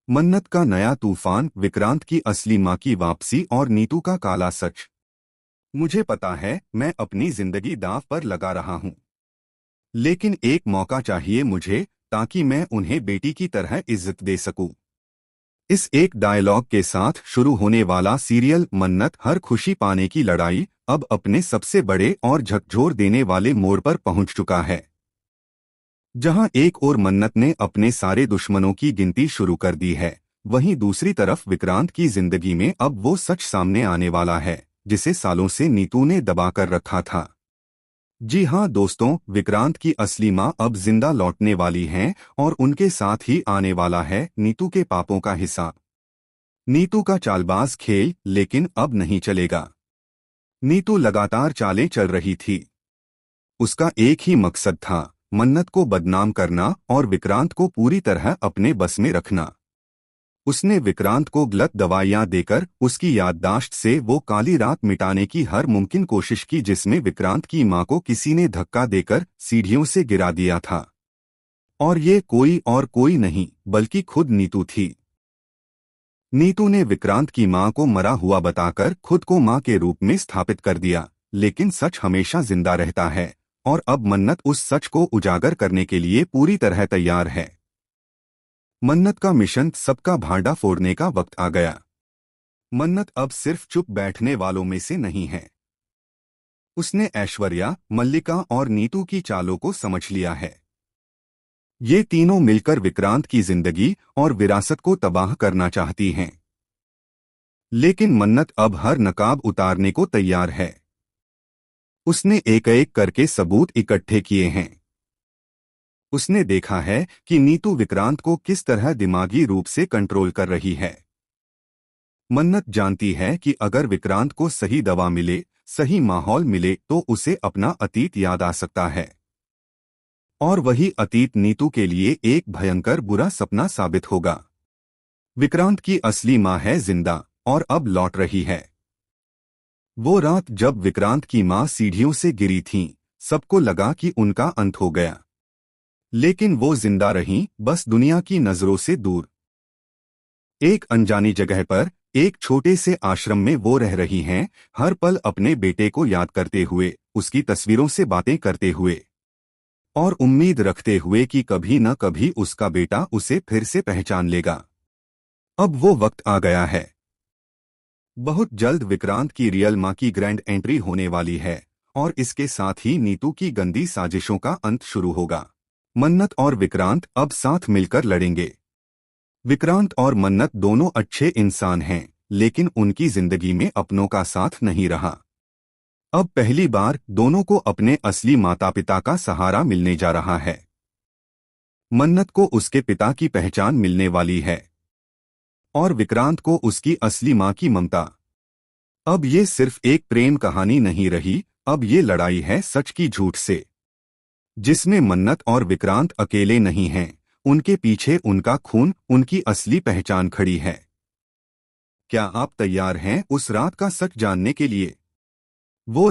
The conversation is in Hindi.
मन्नत का नया तूफान, विक्रांत की असली मां की वापसी और नीतू का काला सच। मुझे पता है मैं अपनी जिंदगी दांव पर लगा रहा हूं, लेकिन एक मौका चाहिए मुझे, ताकि मैं उन्हें बेटी की तरह इज्जत दे सकूं। इस एक डायलॉग के साथ शुरू होने वाला सीरियल मन्नत हर खुशी पाने की लड़ाई अब अपने सबसे बड़े और झकझोर देने वाले मोड़ पर पहुंच चुका है। जहां एक ओर मन्नत ने अपने सारे दुश्मनों की गिनती शुरू कर दी है, वहीं दूसरी तरफ विक्रांत की जिंदगी में अब वो सच सामने आने वाला है जिसे सालों से नीतू ने दबाकर रखा था। जी हां दोस्तों, विक्रांत की असली मां अब जिंदा लौटने वाली हैं और उनके साथ ही आने वाला है नीतू के पापों का हिसाब। नीतू का चालबाज खेल लेकिन अब नहीं चलेगा। नीतू लगातार चालें चल रही थी। उसका एक ही मकसद था, मन्नत को बदनाम करना और विक्रांत को पूरी तरह अपने बस में रखना। उसने विक्रांत को गलत दवाइयां देकर उसकी याददाश्त से वो काली रात मिटाने की हर मुमकिन कोशिश की जिसमें विक्रांत की मां को किसी ने धक्का देकर सीढ़ियों से गिरा दिया था। और ये कोई और कोई नहीं बल्कि खुद नीतू थी। नीतू ने विक्रांत की मां को मरा हुआ बताकर खुद को मां के रूप में स्थापित कर दिया, लेकिन सच हमेशा जिंदा रहता है और अब मन्नत उस सच को उजागर करने के लिए पूरी तरह तैयार है। मन्नत का मिशन सबका भांडा फोड़ने का वक्त आ गया। मन्नत अब सिर्फ चुप बैठने वालों में से नहीं है। उसने ऐश्वर्या, मल्लिका और नीतू की चालों को समझ लिया है। ये तीनों मिलकर विक्रांत की जिंदगी और विरासत को तबाह करना चाहती हैं। लेकिन मन्नत अब हर नकाब उतारने को तैयार है। उसने एक एक करके सबूत इकट्ठे किए हैं। उसने देखा है कि नीतू विक्रांत को किस तरह दिमागी रूप से कंट्रोल कर रही है। मन्नत जानती है कि अगर विक्रांत को सही दवा मिले, सही माहौल मिले तो उसे अपना अतीत याद आ सकता है। और वही अतीत नीतू के लिए एक भयंकर बुरा सपना साबित होगा। विक्रांत की असली मां है जिंदा और अब लौट रही है। वो रात जब विक्रांत की मां सीढ़ियों से गिरी थीं, सबको लगा कि उनका अंत हो गया। लेकिन वो जिंदा रहीं, बस दुनिया की नजरों से दूर। एक अनजानी जगह पर, एक छोटे से आश्रम में वो रह रही हैं, हर पल अपने बेटे को याद करते हुए, उसकी तस्वीरों से बातें करते हुए और उम्मीद रखते हुए कि कभी न कभी उसका बेटा उसे फिर से पहचान लेगा। अब वो वक्त आ गया है। बहुत जल्द विक्रांत की रियल मां की ग्रैंड एंट्री होने वाली है और इसके साथ ही नीतू की गंदी साजिशों का अंत शुरू होगा। मन्नत और विक्रांत अब साथ मिलकर लड़ेंगे। विक्रांत और मन्नत दोनों अच्छे इंसान हैं, लेकिन उनकी जिंदगी में अपनों का साथ नहीं रहा। अब पहली बार दोनों को अपने असली माता पिता का सहारा मिलने जा रहा है। मन्नत को उसके पिता की पहचान मिलने वाली है और विक्रांत को उसकी असली मां की ममता। अब ये सिर्फ एक प्रेम कहानी नहीं रही, अब ये लड़ाई है सच की झूठ से, जिसमें मन्नत और विक्रांत अकेले नहीं हैं, उनके पीछे उनका खून, उनकी असली पहचान खड़ी है। क्या आप तैयार हैं उस रात का सच जानने के लिए? वो